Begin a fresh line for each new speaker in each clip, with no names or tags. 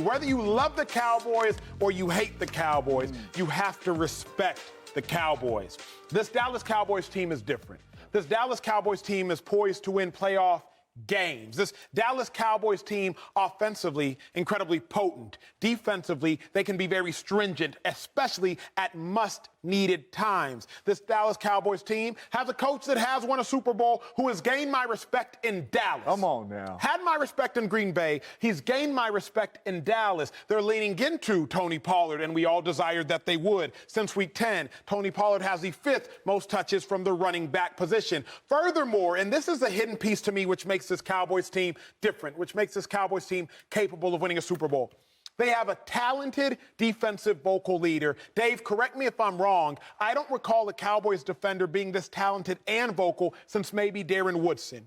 Whether you love the Cowboys or you hate the Cowboys, you have to respect the Cowboys. This Dallas Cowboys team is different. This Dallas Cowboys team is poised to win playoff games. This Dallas Cowboys team, offensively, incredibly potent. Defensively, they can be very stringent, especially at must-needed times. This Dallas Cowboys team has a coach that has won a Super Bowl who has gained my respect in Dallas.
Come on now.
Had my respect in Green Bay. He's gained my respect in Dallas. They're leaning into Tony Pollard, and we all desired that they would. Since Week 10, Tony Pollard has the 5th most touches from the running back position. Furthermore, and this is a hidden piece to me which makes this Cowboys team different, which makes this Cowboys team capable of winning a Super Bowl. They have a talented defensive vocal leader. Dave, correct me if I'm wrong. I don't recall a Cowboys defender being this talented and vocal since maybe Darren Woodson.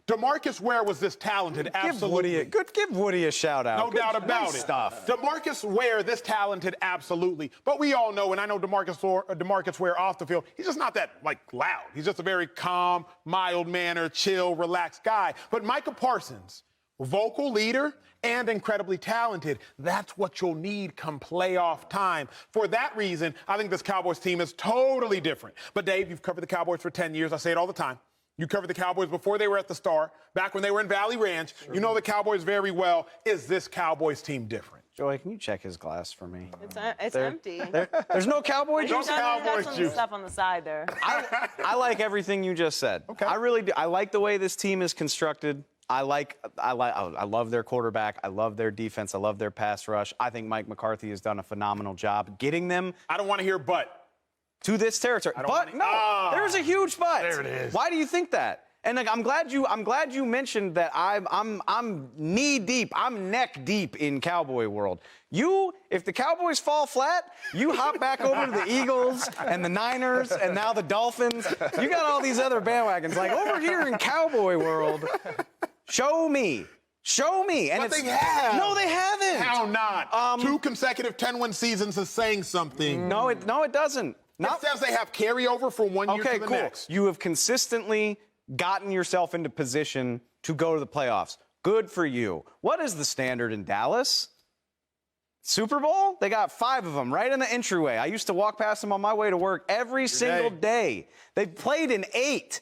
DeMarcus Ware was this talented, absolutely.
Give Woody a shout out.
No doubt about
nice
it.
Stuff.
DeMarcus Ware, this talented, absolutely. But we all know, and I know DeMarcus Ware off the field, he's just not that, loud. He's just a very calm, mild-mannered, chill, relaxed guy. But Micah Parsons, vocal leader and incredibly talented. That's what you'll need come playoff time. For that reason, I think this Cowboys team is totally different. But, Dave, you've covered the Cowboys for 10 years. I say it all the time. You covered the Cowboys before they were at the Star, back when they were in Valley Ranch. Sure. You know the Cowboys very well. Is this Cowboys team different?
Joey, can you check his glass for me?
It's empty.
There's no Cowboy juice?
No Cowboy
some
juice.
Stuff on the side there.
I like everything you just said.
Okay.
I really do. I like the way this team is constructed. I love their quarterback. I love their defense. I love their pass rush. I think Mike McCarthy has done a phenomenal job getting them.
I don't want to hear but.
To this territory. But no, there's a huge but.
There it is.
Why do you think that? And I'm glad you mentioned that I'm knee deep, I'm neck deep in Cowboy world. If the Cowboys fall flat, you hop back over to the Eagles and the Niners and now the Dolphins. You got all these other bandwagons. Like over here in Cowboy world, show me. And
but they have.
No, they haven't.
How not? 2 consecutive 10-win seasons is saying something.
No, it doesn't.
It says they have carryover from one year to the next.
You have consistently gotten yourself into position to go to the playoffs. Good for you. What is the standard in Dallas? Super Bowl? They got 5 of them right in the entryway. I used to walk past them on my way to work every single day. They've played in 8.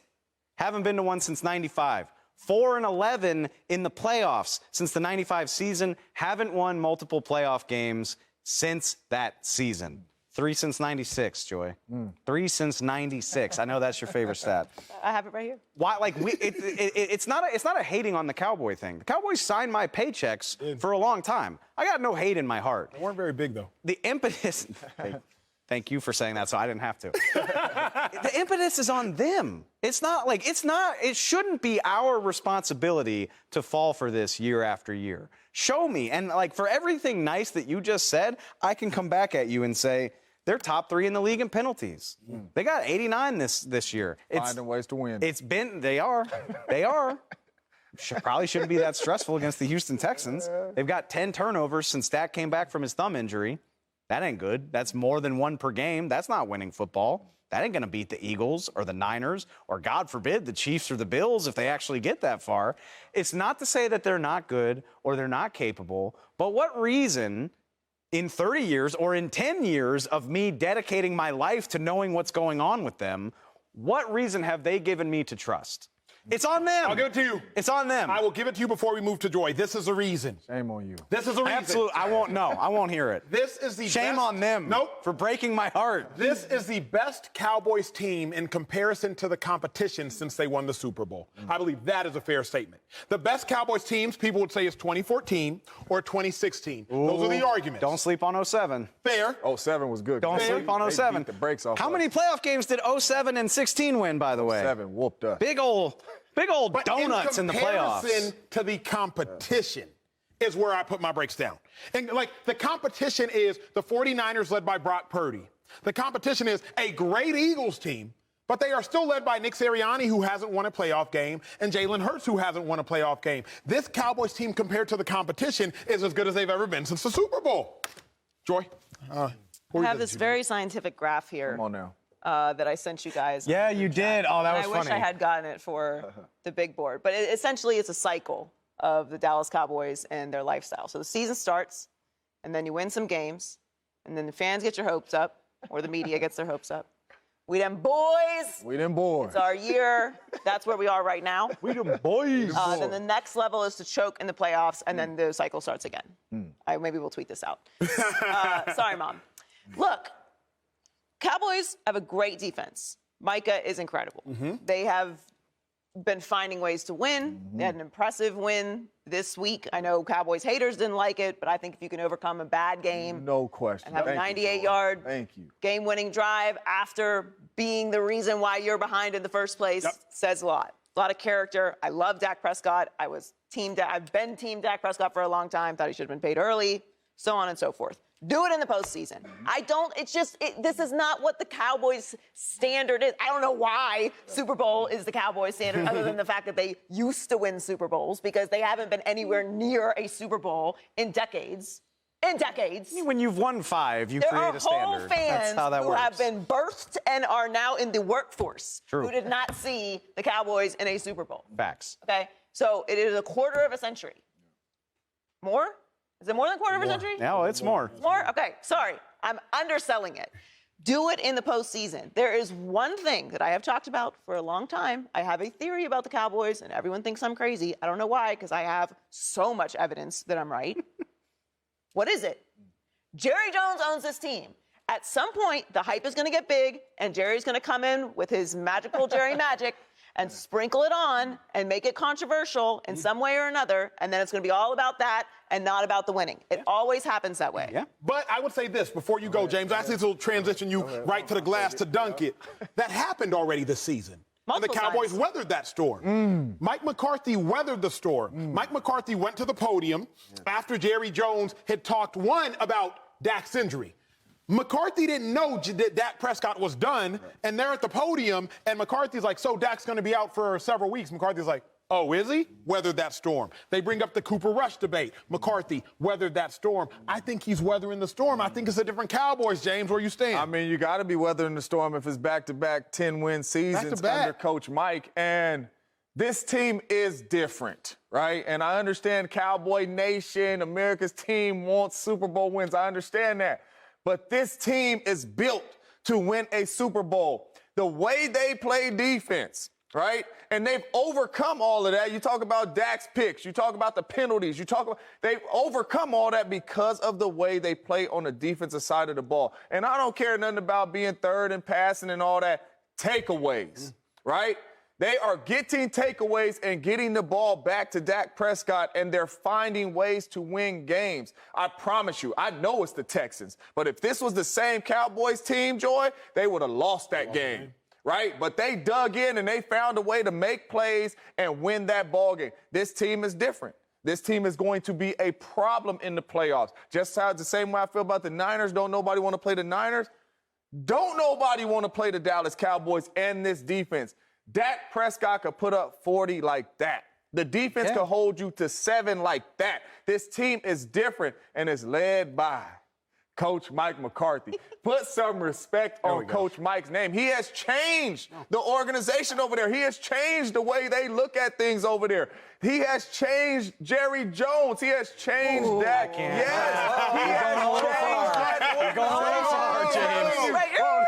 Haven't been to one since 95. 4-11 in the playoffs since the 95 season. Haven't won multiple playoff games since that season. 3 since 96, Joy. 3 since 96. I know that's your favorite stat.
I have it right here.
Why? It's not a hating on the Cowboy thing. The Cowboys signed my paychecks for a long time. I got no hate in my heart.
They weren't very big, though.
The impetus. Thank you for saying that, so I didn't have to. The impetus is on them. It shouldn't be our responsibility to fall for this year after year. Show me. And for everything nice that you just said, I can come back at you and say, they're top 3 in the league in penalties. They got 89 this year.
Finding ways to win.
They are. Probably shouldn't be that stressful against the Houston Texans. They've got 10 turnovers since Dak came back from his thumb injury. That ain't good. That's more than 1 per game. That's not winning football. That ain't going to beat the Eagles or the Niners or, God forbid, the Chiefs or the Bills if they actually get that far. It's not to say that they're not good or they're not capable, but what reason in 30 years or in 10 years of me dedicating my life to knowing what's going on with them, what reason have they given me to trust? It's on them.
I'll give it to you.
It's on them.
I will give it to you before we move to Joy. This is a reason.
Shame on you.
This is a reason.
Absolutely. I won't hear it.
This is the
Shame
best.
on them.
Nope.
For breaking my heart.
This is the best Cowboys team in comparison to the competition since they won the Super Bowl. I believe that is a fair statement. The best Cowboys teams, people would say, is 2014 or 2016. Those are the arguments.
Don't sleep on 07.
Fair.
07 was good.
Don't sleep on 07.
They beat the brakes off
How
us.
many playoff games did 07 and 16 win, by the way?
07 whooped us.
Big old
But
donuts in the playoffs.
In comparison to the competition is where I put my breaks down. And, the competition is the 49ers led by Brock Purdy. The competition is a great Eagles team, but they are still led by Nick Sirianni, who hasn't won a playoff game, and Jalen Hurts, who hasn't won a playoff game. This Cowboys team, compared to the competition, is as good as they've ever been since the Super Bowl. Joy?
I have this very scientific graph here.
Come on now.
That I sent you guys.
Yeah, you did. Oh, that was
funny.
funny.
I wish I had gotten it for the big board. But essentially, it's a cycle. of the Dallas Cowboys and their lifestyle. So the season starts, and then you win some games, and then the fans get your hopes up, or the media gets their hopes up. We them boys.
We them boys.
It's our year. That's where we are right now.
We them boys.
Then the next level is to choke in the playoffs, and then the cycle starts again. Maybe we'll tweet this out. Sorry, Mom. Look, Cowboys have a great defense. Micah is incredible. They have been finding ways to win. They had an impressive win this week. I know Cowboys haters didn't like it, but I think if you can overcome a bad game
No question.
and have a 98-yard game-winning drive after being the reason why you're behind in the first place, says a lot. A lot of character. I love Dak Prescott. I've been team Dak Prescott for a long time. Thought he should have been paid early, so on and so forth. Do it in the postseason. This is not what the Cowboys standard is. I don't know why Super Bowl is the Cowboys standard, other than the fact that they used to win Super Bowls, because they haven't been anywhere near a Super Bowl in decades.
When you've won 5, you create a standard.
There are whole fans who
works.
have been birthed and are now in the workforce
True.
who did not see the Cowboys in a Super Bowl.
Facts.
Okay? So it is a quarter of a century. More? Is it more than a quarter of a century?
No, it's more.
More? Okay, sorry. I'm underselling it. Do it in the postseason. There is one thing that I have talked about for a long time. I have a theory about the Cowboys, and everyone thinks I'm crazy. I don't know why, because I have so much evidence that I'm right. What is it? Jerry Jones owns this team. At some point, the hype is going to get big, and Jerry's going to come in with his magical Jerry magic and sprinkle it on and make it controversial in some way or another, and then it's going to be all about that and not about the winning. It always happens that way.
Yeah.
But I would say this before you go, James. I see this will transition you right to the glass to dunk it. That happened already this season. And the
Multiple
Cowboys
times.
weathered that storm. Mike McCarthy weathered the storm. Mike McCarthy went to the podium after Jerry Jones had talked, about Dak's injury. McCarthy didn't know that Dak Prescott was done, and they're at the podium, and McCarthy's like, so Dak's going to be out for several weeks. McCarthy's like, oh, is he? Weathered that storm. They bring up the Cooper Rush debate. McCarthy weathered that storm. I think he's weathering the storm. I think it's a different Cowboys, James. Where you stand?
I mean, you got to be weathering the storm if it's back-to-back 10-win seasons
Back-to-back.
under Coach Mike. And this team is different, right? And I understand Cowboy Nation, America's team wants Super Bowl wins. I understand that. But this team is built to win a Super Bowl. The way they play defense, right? And they've overcome all of that. You talk about Dak's picks. You talk about the penalties. They've overcome all that because of the way they play on the defensive side of the ball. And I don't care nothing about being third and passing and all that. Takeaways, right? They are getting takeaways and getting the ball back to Dak Prescott, and they're finding ways to win games. I promise you, I know it's the Texans, but if this was the same Cowboys team, Joy, they would have lost that game, right? But they dug in and they found a way to make plays and win that ball game. This team is different. This team is going to be a problem in the playoffs. Just how the same way I feel about the Niners. Don't nobody want to play the Niners? Don't nobody want to play the Dallas Cowboys and this defense. Dak Prescott could put up 40 like that. The defense could hold you to 7 like that. This team is different, and it's led by Coach Mike McCarthy. Put some respect on Coach Mike's name. He has changed the organization over there. He has changed the way they look at things over there. He has changed Jerry Jones. He has changed Dak. Yes, he has changed that.
You're going a little far, James.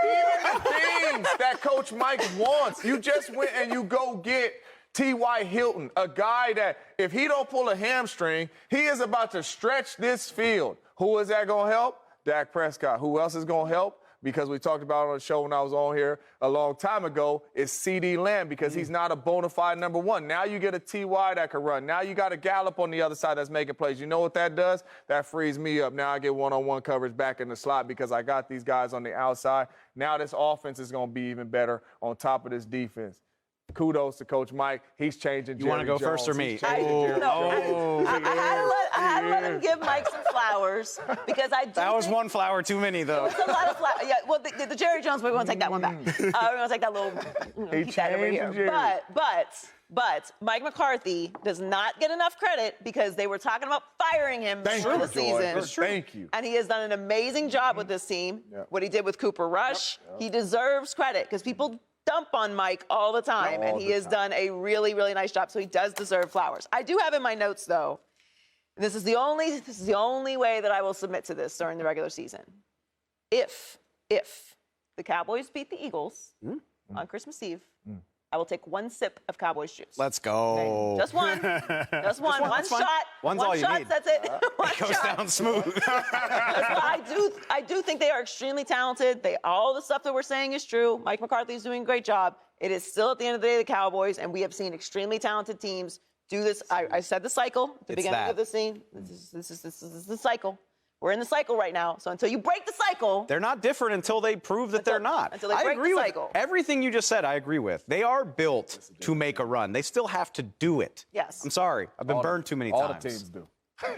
Even the things that Coach Mike wants. You just went and you go get T.Y. Hilton, a guy that if he don't pull a hamstring, he is about to stretch this field. Who is that going to help? Dak Prescott. Who else is going to help? Because we talked about it on the show when I was on here a long time ago, is C.D. Lamb, because he's not a bona fide number one. Now you get a T.Y. that can run. Now you got a Gallup on the other side that's making plays. You know what that does? That frees me up. Now I get one-on-one coverage back in the slot because I got these guys on the outside. Now this offense is going to be even better on top of this defense. Kudos to Coach Mike. He's changing.
You want to go first or me?
I had to let him give Mike some flowers because I do
That was
think
one flower too many, though.
it's a lot of flowers. Yeah, well, the Jerry Jones, we're going to take that one back. We're going to take that little, keep that over here.
Jerry.
But Mike McCarthy does not get enough credit because they were talking about firing him before the season.
Thank you.
And he has done an amazing job with this team. What he did with Cooper Rush, he deserves credit because people dump on Mike all the time, and he has done a really, really nice job. So he does deserve flowers. I do have in my notes, though, and this is the only way that I will submit to this during the regular season. If the Cowboys beat the Eagles on Christmas Eve, I will take one sip of Cowboys juice.
Let's go.
Okay. Just one. Just one. One shot.
One's
one
all you
shot,
need.
That's it. One
It goes
shot.
down smooth.
I do think they are extremely talented. All the stuff that we're saying is true. Mike McCarthy is doing a great job. It is still, at the end of the day, the Cowboys, and we have seen extremely talented teams do this. I said the cycle at the beginning of the scene. This is the cycle. We're in the cycle right now. So until you break the cycle,
they're not different until they prove that they're not.
Until they break the cycle.
With everything you just said, I agree with. They are built to make a run. They still have to do it.
Yes.
I'm sorry. I've been burned too many times.
All the teams do.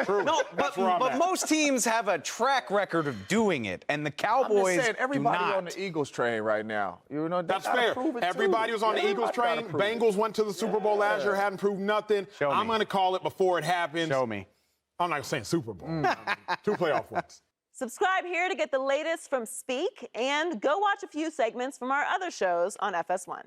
True.
No, but most teams have a track record of doing it, and the Cowboys
I'm just saying, everybody
do not.
on the Eagles train right now. You know,
That's fair. Everybody was on the Eagles train. Bengals went to the Super Bowl last year, hadn't proved nothing. I'm going to call it before it happens.
Show me.
I'm not saying Super Bowl. 2 playoff wins.
subscribe here to get the latest from Speak, and go watch a few segments from our other shows on FS1.